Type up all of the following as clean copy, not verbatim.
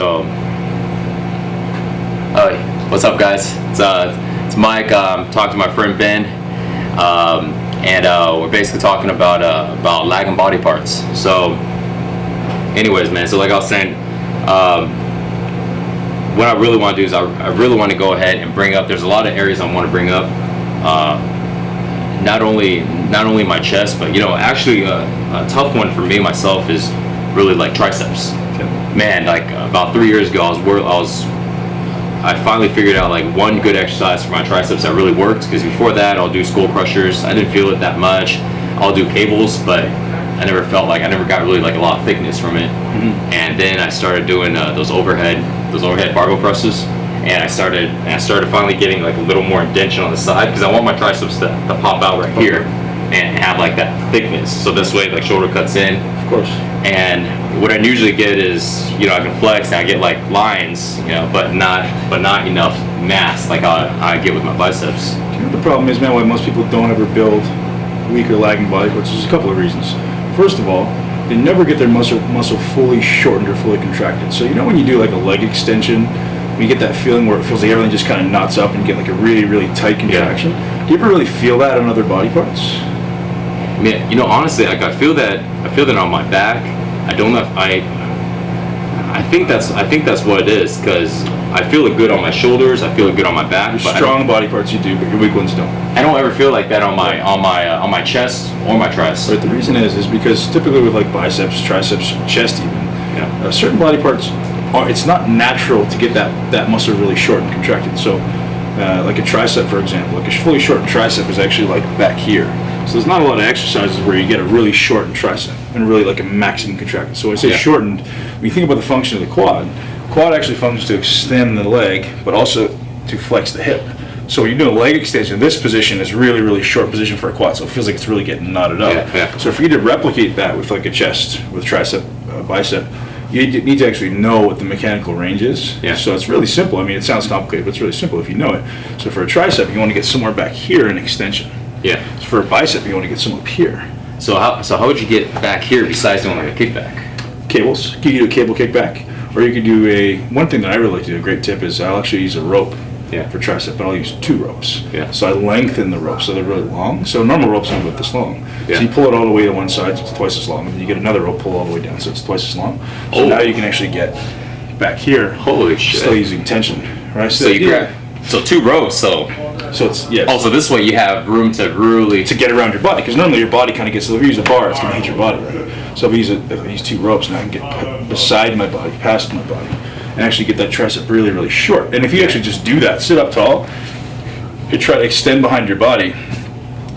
So, what's up, guys? It's Mike. Talking to my friend Ben, and we're basically talking about lagging body parts. So, anyways, man. So, like I was saying, what I really want to do is I really want to go ahead and bring up. There's a lot of areas I want to bring up. Not only my chest, but actually a tough one for me myself is really like triceps. Man, like about 3 years ago, I finally figured out like one good exercise for my triceps that really works, because before that I'll do skull crushers. I didn't feel it that much. I'll do cables, but I never got really like a lot of thickness from it. Mm-hmm. And then I started doing those overhead barbell presses, and I started finally getting like a little more indentation on the side, because I want my triceps to pop out right here and have like that thickness. So this way, like, shoulder cuts in. Of course. And what I usually get is, I can flex and I get like lines, but not enough mass like I get with my biceps. The problem is, man, why most people don't ever build weaker lagging body parts. There's a couple of reasons. First of all, they never get their muscle fully shortened or fully contracted. So when you do like a leg extension, you get that feeling where it feels like everything just kind of knots up and you get like a really, really tight contraction. Yeah. Do you ever really feel that on other body parts? Man, honestly, like I feel that on my back. I don't know if I think that's what it is, because I feel it good on my shoulders. I feel it good on my back. Your strong body parts you do, but your weak ones don't. I don't ever feel like that on my chest or my triceps. But the reason is because typically with like biceps, triceps, chest even, certain body parts, it's not natural to get that muscle really short and contracted. So like a tricep, for example, like a fully shortened tricep is actually like back here. So there's not a lot of exercises where you get a really shortened tricep and really like a maximum contracted. So when I say shortened, when you think about the function of the quad actually functions to extend the leg, but also to flex the hip. So when you do a leg extension, this position is really, really short position for a quad, so it feels like it's really getting knotted up. Yeah. So for you to replicate that with like a chest, with tricep, bicep, you need to actually know what the mechanical range is. Yeah. So it's really simple. I mean, it sounds complicated, but it's really simple if you know it. So for a tricep, you want to get somewhere back here in extension. Yeah. So for a bicep, you want to get some up here. So how would you get back here besides doing like a kickback? Cables. You can do a cable kickback, or you could do one thing that I really like to do, a great tip is I'll actually use a rope for tricep, but I'll use 2 ropes. Yeah. So I lengthen the ropes so they're really long. So normal ropes aren't about this long. Yeah. So you pull it all the way to one side, so it's twice as long, and then you get another rope, pull all the way down, so it's twice as long. So now you can actually get back here. Holy shit. Still using tension, right? So you grab 2 ropes, so it's so this way you have room to really get around your body, because normally your body kind of gets, if you use a bar, it's going to hit your body, right? So if I use 2 ropes, now I can get beside my body, past my body, and actually get that tricep really, really short. And if you actually just do that, sit up tall, you try to extend behind your body,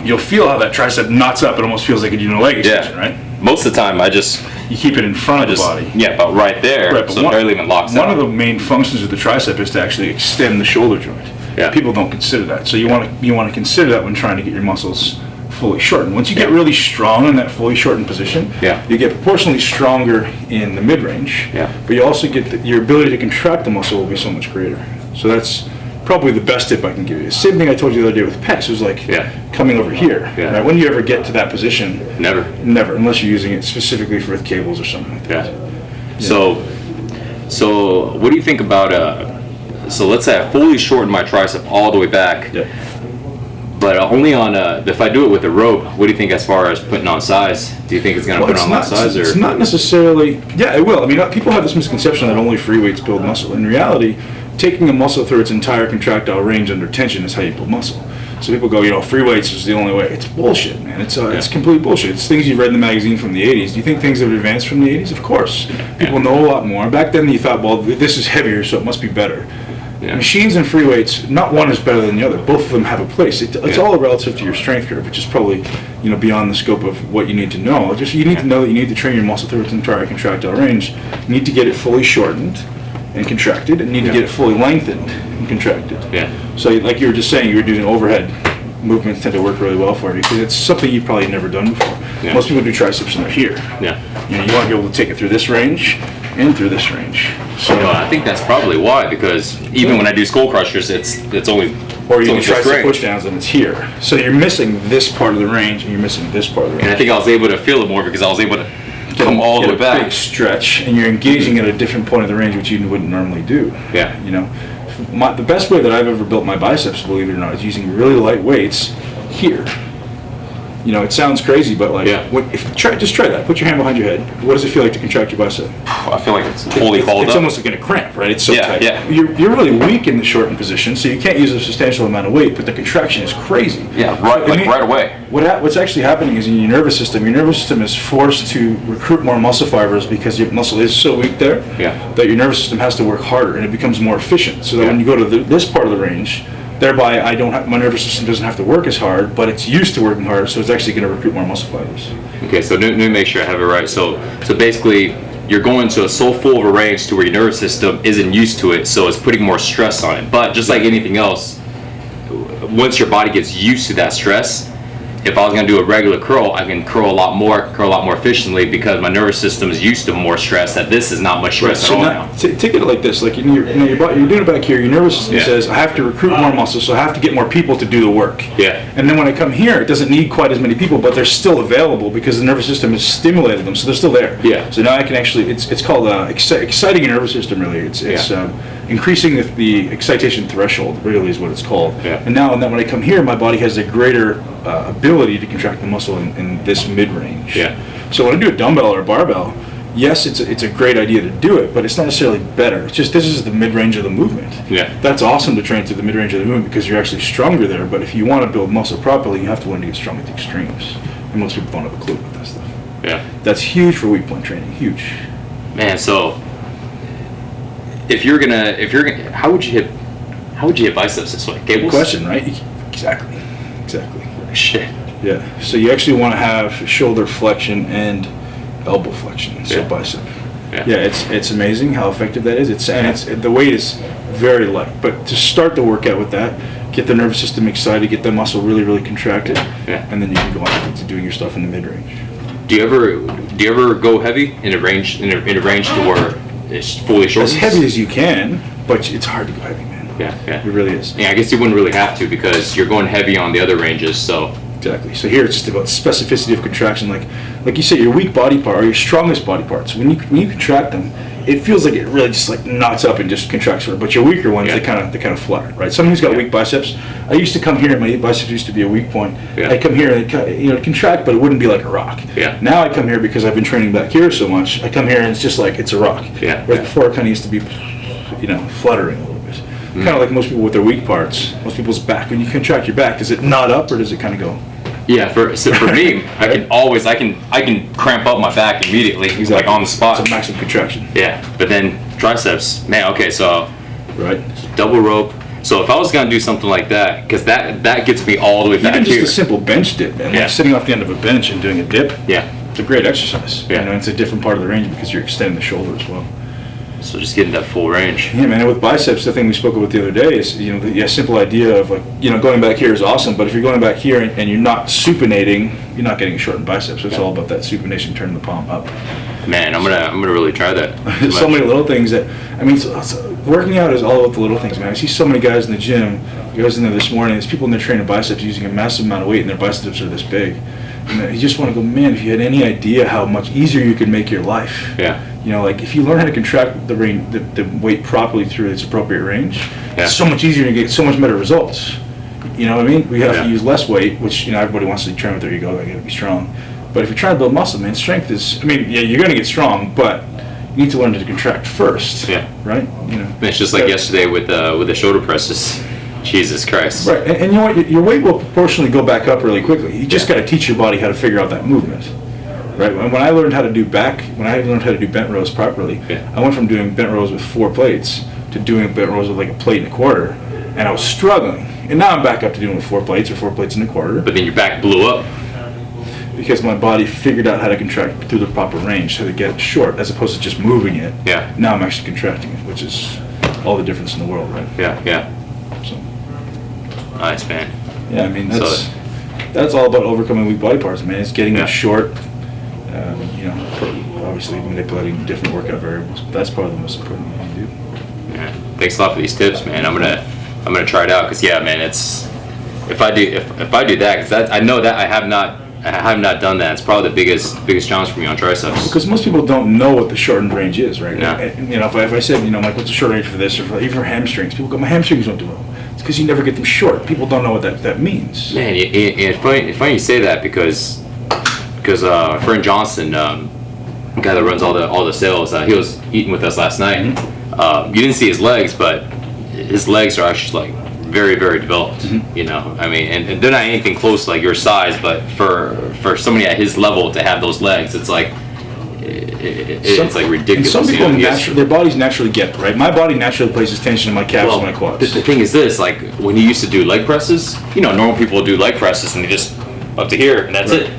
you'll feel how that tricep knots up. It almost feels like you're doing a leg extension, right? Most of the time, you keep it in front of the body. Yeah, but right there, right, so it barely even locks out. One of the main functions of the tricep is to actually extend the shoulder joint. Yeah. People don't consider that. So you want to consider that when trying to get your muscles fully shortened. Once you get really strong in that fully shortened position, you get proportionally stronger in the mid-range, but you also get your ability to contract the muscle will be so much greater. So that's probably the best tip I can give you. Same thing I told you the other day with pecs. It was like coming over here. Yeah. Right? When do you ever get to that position? Never, unless you're using it specifically for cables or something like that. Yeah. So what do you think about so let's say I fully shorten my tricep all the way back, but only on if I do it with a rope, what do you think as far as putting on size? Do you think it's going to put on that size? It's not necessarily, it will. I mean, people have this misconception that only free weights build muscle. In reality, taking a muscle through its entire contractile range under tension is how you build muscle. So people go, free weights is the only way. It's bullshit, man. It's complete bullshit. It's things you've read in the magazine from the 80s. Do you think things have advanced from the 80s? Of course. People know a lot more. Back then you thought, well, this is heavier, so it must be better. Yeah. Machines and free weights, not one is better than the other. Both of them have a place. It's all relative to your strength curve, which is probably beyond the scope of what you need to know. You need to know that you need to train your muscle through its entire contractile range. You need to get it fully shortened and contracted, and you need to get it fully lengthened and contracted. Yeah. So like you were just saying, you were doing overhead movements tend to work really well for you because it's something you've probably never done before. Yeah. Most people do triceps and they're here. Yeah. You want to be able to take it through this range and through this range. So I think that's probably why, because even when I do skull crushers, it's only or you do tricep push downs and it's here. So you're missing this part of the range and you're missing this part of the range. And I think I was able to feel it more because I was able to come all the way back. Big stretch, and you're engaging at a different point of the range, which you wouldn't normally do. Yeah. You know, the best way that I've ever built my biceps, believe it or not, is using really light weights here. You know, it sounds crazy, but like, just try that. Put your hand behind your head. What does it feel like to contract your bicep? I feel like it's fully folded up. It's almost like in a cramp, right? It's so tight. Yeah. You're really weak in the shortened position, so you can't use a substantial amount of weight, but the contraction is crazy. Yeah, right away. What's actually happening is in your nervous system is forced to recruit more muscle fibers because your muscle is so weak there that your nervous system has to work harder, and it becomes more efficient. So that when you go to this part of the range, thereby my nervous system doesn't have to work as hard, but it's used to working harder, so it's actually going to recruit more muscle fibers. Okay, so let me make sure I have it right. So basically, you're going to so full of a range to where your nervous system isn't used to it, so it's putting more stress on it. But just like anything else, once your body gets used to that stress, if I was going to do a regular curl, I can curl a lot more efficiently because my nervous system is used to more stress. That this is not much stress at all now. Take it like this: like you're doing it back here. Your nervous system says, "I have to recruit more muscle, so I have to get more people to do the work." Yeah. And then when I come here, it doesn't need quite as many people, but they're still available because the nervous system has stimulated them, so they're still there. Yeah. So now I can actually, it's called exciting your nervous system. Really, it's increasing the excitation threshold. Really, is what it's called. Yeah. And now when I come here, my body has a greater ability to contract the muscle in this mid-range. Yeah. So when I do a dumbbell or a barbell, yes, it's a great idea to do it, but it's not necessarily better. It's just this is the mid-range of the movement. Yeah. That's awesome to train through the mid-range of the movement because you're actually stronger there. But if you want to build muscle properly, you have to learn to get strong at the extremes. And most people don't have a clue about that stuff. Yeah. That's huge for weak point training. Huge. Man, so if you're gonna, how would you hit biceps this way? Cables? Good question, right? Exactly. Shit. Yeah. So you actually want to have shoulder flexion and elbow flexion. So bicep. Yeah. It's amazing how effective that is. The weight is very light. But to start the workout with that, get the nervous system excited, get the muscle really, really contracted, and then you can go on to doing your stuff in the mid range. Do you ever go heavy in a range to where it's fully short? As heavy as you can, but it's hard to go heavy, man. Yeah. It really is. Yeah, I guess you wouldn't really have to because you're going heavy on the other ranges, so. Exactly. So here it's just about specificity of contraction. Like you said, your weak body part or your strongest body parts. When you contract them, it feels like it really just like knots up and just contracts. But your weaker ones, they kind of flutter, right? Someone who's got weak biceps. I used to come here, and my biceps used to be a weak point. Yeah. I come here and contract, but it wouldn't be like a rock. Yeah. Now I come here because I've been training back here so much. I come here and it's just like it's a rock. Yeah. Whereas before it kind of used to be, fluttering a little bit. Kind of like most people with their weak parts. Most people's back. When you contract your back, does it knot up or does it kind of go? Yeah, for me, I can cramp up my back immediately, like on the spot. It's a maximum contraction. Yeah, but then triceps, man. Okay, so double rope. So if I was gonna do something like that, because that gets me all the way back even here. Just a simple bench dip, man. Like sitting off the end of a bench and doing a dip. Yeah, it's a great exercise. Yeah, it's a different part of the range because you're extending the shoulder as well. So just getting that full range. Yeah, man. And with biceps, the thing we spoke about the other day is, the simple idea of going back here is awesome, but if you're going back here and you're not supinating, you're not getting a shortened biceps. So it's all about that supination, turning the palm up. Man, I'm gonna really try that. There's so many little things that, working out is all about the little things, man. I see so many guys in the gym. I was in there this morning. There's people in there training biceps using a massive amount of weight, and their biceps are this big. And you just want to go, man, if you had any idea how much easier you could make your life. Yeah. If you learn how to contract the weight properly through its appropriate range, it's so much easier to get so much better results. You know what I mean? We have to use less weight, which, everybody wants to train with their ego. I got to be strong. But if you're trying to build muscle, man, strength is, you're going to get strong, but you need to learn to contract first. Yeah. Right? It's just like yesterday with the shoulder presses. Jesus Christ. Right. And you know what? Your weight will proportionally go back up really quickly. You just got to teach your body how to figure out that movement. Right. When I learned how to do bent rows properly, I went from doing bent rows with 4 plates to doing bent rows with like a plate and a quarter, and I was struggling. And now I'm back up to doing with 4 plates or 4 plates and a quarter. But then your back blew up. Because my body figured out how to contract through the proper range so to get it short, as opposed to just moving it. Yeah. Now I'm actually contracting it, which is all the difference in the world, right? Yeah. So. Nice, man. Yeah, that's all about overcoming weak body parts, man. It's getting it short. Obviously manipulating different workout variables. But that's probably the most important thing you can do. Yeah. Thanks a lot for these tips, man. I'm gonna try it out because man, it's if I do that because I know that I have not done that. It's probably the biggest challenge for me on triceps. Because most people don't know what the shortened range is, right? Yeah. And, you know, if I said, you know, Mike, what's the short range for this, or even for hamstrings, people go, my hamstrings don't do well. It's because you never get them short. People don't know what that means. Man, it's funny you say that because our friend Johnson, the guy that runs all the sales, he was eating with us last night. Mm-hmm. You didn't see his legs, but his legs are actually like very, very developed. Mm-hmm. You know, I mean, and they're not anything close to like your size, but for somebody at his level to have those legs, it's like it's like ridiculous. And some people, you know, their bodies naturally get it, right? My body naturally places tension in my calves and my quads. The thing is this, like when he used to do leg presses, you know, normal people do leg presses and they just up to here and that's it.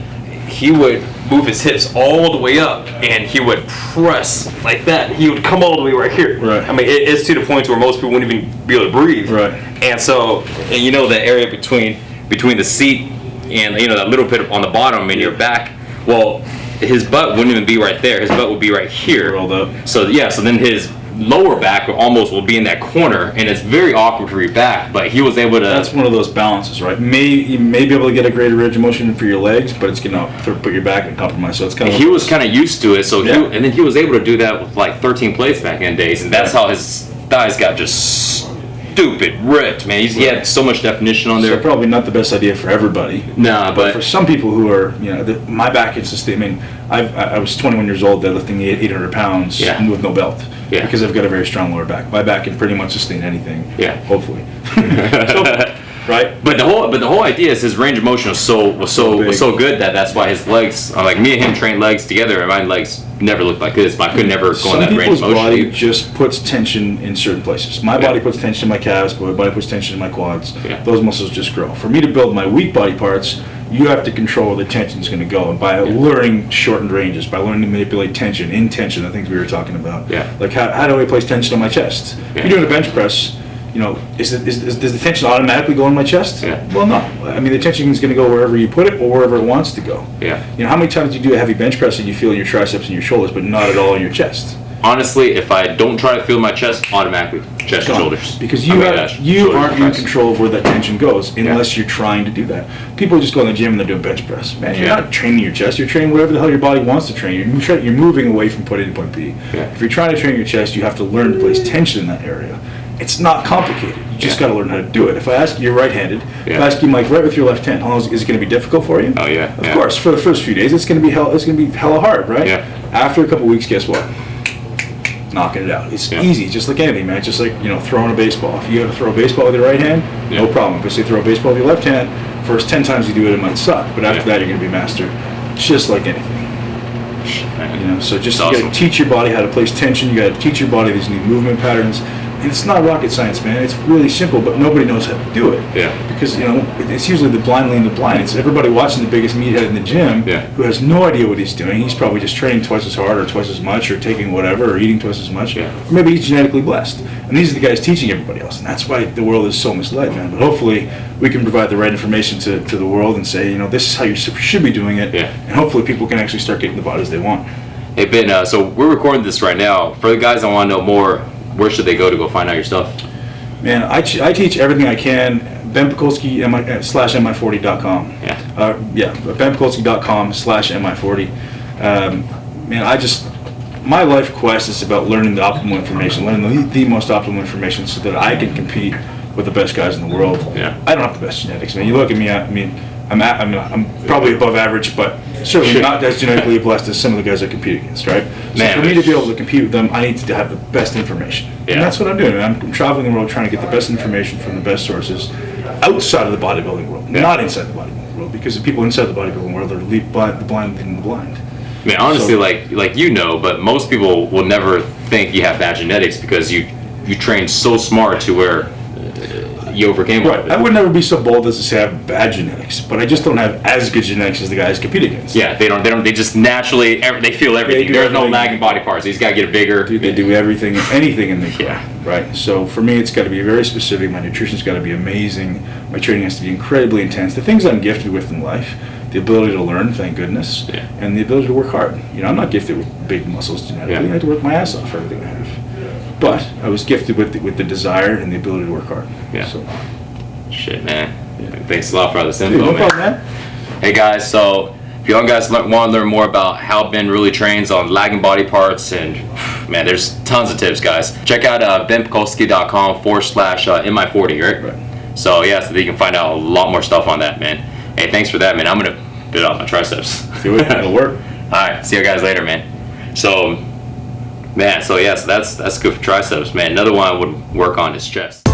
He would move his hips all the way up and he would press like that. He would come all the way right here. Right. I mean, it's to the point where most people wouldn't even be able to breathe. Right. And so, and you know, the area between the seat and, you know, that little bit on the bottom and your back, well, his butt wouldn't even be right there. His butt would be right here. Rolled up. So yeah, so then his lower back will be in that corner, and it's very awkward for your back. But he was able to. That's one of those balances, right? You may be able to get a greater range of motion for your legs, but it's gonna put your back in compromise. So it's kind of. He was kind of used to it, so Yeah. and then he was able to do that with like 13 plates back in the days, and that's how his thighs got just stupid ripped, man. He had so much definition on there. So probably not the best idea for everybody. Nah, but for some people who are, you know, my back is just. I mean, I was 21 years old, deadlifting 800 pounds with no belt. Yeah. Because I've got a very strong lower back. My back can pretty much sustain anything. Yeah. Hopefully. Right. But the whole idea is his range of motion was so good that's why his legs, like me and him trained legs together, and my legs never looked like this. But I could never go in that range of motion. Some people's body just puts tension in certain places. My body puts tension in my calves, but my body puts tension in my quads. Yeah. Those muscles just grow. For me to build my weak body parts, you have to control where the tension is going to go, and by learning shortened ranges, by learning to manipulate tension, in tension, the things we were talking about. Yeah. Like how do I place tension on my chest? Yeah. You're doing a bench press. You know, does the tension automatically go in my chest? Yeah. Well, no. I mean, the tension is going to go wherever you put it or wherever it wants to go. Yeah. You know, how many times do you do a heavy bench press and you feel your triceps and your shoulders, but not at all in your chest? Honestly, if I don't try to feel my chest, automatically chest and shoulders. Because you aren't in control of where that tension goes unless you're trying to do that. People just go in the gym and they're doing bench press. Man, you're not training your chest. You're training whatever the hell your body wants to train. You're moving away from point A to point B. Yeah. If you're trying to train your chest, you have to learn to place tension in that area. It's not complicated. You just got to learn how to do it. If I ask you, you're right-handed. If I ask you, Mike, right with your left hand, how long is it going to be difficult for you? Oh yeah. Of course. For the first few days, it's going to be hella hard, right? Yeah. After a couple weeks, guess what? Knocking it out. It's easy, just like anything, man. It's just like, you know, throwing a baseball. If you got to throw a baseball with your right hand, no problem. If I say throw a baseball with your left hand, first 10 times you do it, it might suck. But after that, you're going to be master. Just like anything. You know, so just you got to teach your body how to place tension. You got to teach your body these new movement patterns. And it's not rocket science, man. It's really simple, but nobody knows how to do it. Yeah. Because, you know, it's usually the blind leading the blind. It's everybody watching the biggest meathead in the gym who has no idea what he's doing. He's probably just training twice as hard or twice as much or taking whatever or eating twice as much. Yeah. Or maybe he's genetically blessed. And these are the guys teaching everybody else. And that's why the world is so misled, man. But hopefully we can provide the right information to the world and say, you know, this is how you should be doing it. Yeah. And hopefully people can actually start getting the bodies they want. Hey, Ben, so we're recording this right now. For the guys that want to know more, where should they go to go find out your stuff? Man, I teach everything I can. Ben Pakulski /mi40.com. benpakulski.com /mi40. Man, my life quest is about learning the optimal information, learning the most optimal information, so that I can compete with the best guys in the world. Yeah. I don't have the best genetics, man. You look at me. I mean, I'm probably above average, but certainly not as genetically blessed as some of the guys I compete against, right? So for me to be able to compete with them, I need to have the best information. And that's what I'm doing. I'm traveling the world trying to get the best information from the best sources outside of the bodybuilding world, not inside the bodybuilding world, because the people inside the bodybuilding world are the blind leading the blind. I mean, honestly, like you know, but most people will never think you have bad genetics because you train so smart to where you overcame right. I would never be so bold as to say I have bad genetics, but I just don't have as good genetics as the guys I compete against. Yeah, they just naturally, they feel everything. There's no lagging body parts. These got to get bigger. Dude, they do everything, anything in the right? So for me, it's got to be very specific. My nutrition's got to be amazing. My training has to be incredibly intense. The things I'm gifted with in life, the ability to learn, thank goodness, and the ability to work hard. You know, I'm not gifted with big muscles genetically. I had to work my ass off for everything I have. But I was gifted with the desire and the ability to work hard. Yeah. So. Shit, man. Thanks a lot for all this info, no man. problem, man. Hey guys, so if you guys want to learn more about how Ben really trains on lagging body parts, and man, there's tons of tips, guys. Check out benpakulski.com/in my40, right? So yeah, so that you can find out a lot more stuff on that, man. Hey, thanks for that, man. I'm gonna build out my triceps. Do it. It'll work. All right, see you guys later, man. So, man, so yeah, so that's good for triceps, man. Another one I would work on is chest.